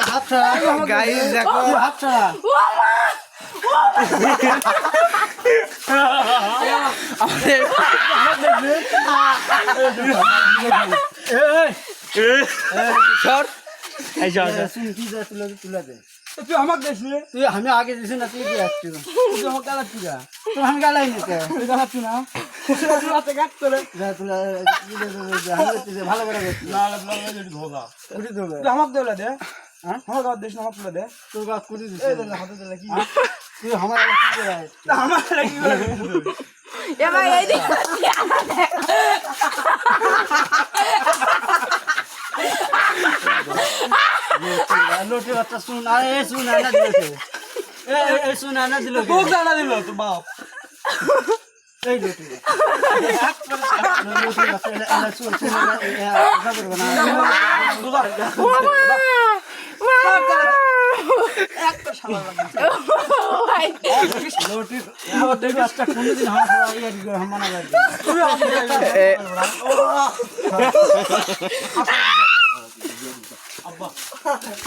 হাত ছাড়া গাইস দেখো হাত ছাড়া তুলে দে তুই আমাকে দেখছিস তুই আমি আগে দিছি না তুই দিয়ে আসছিস তুই আমাকে গালাচ্ছিস না তুই আমি গালাই নিতে তুই গালাচ্ছিস না তুই হাতে কাট করে ভালো করে গেছি উঠি দেবে তুই আমাকে দেলে দে হ্যাঁ আমার গাছ দিস না আমাকে তুলে দে তোর গাছ কুড়ি দিস এই দেলে হাতে দিলে কি তুই আমার কি করে আমার কি করে এবার এই দিক লোটে বাচ্চা শুন আরে শুন আনা দিল এই শুন আনা দিল তোক জানা দিল তো বাপ এই লোটে লোটে বাচ্চা এলা শুন শুন এটা করবে না একটা শালা লোটে লোটে বাচ্চা কোনদিন আমার মানা লাগবে তুই আমাকে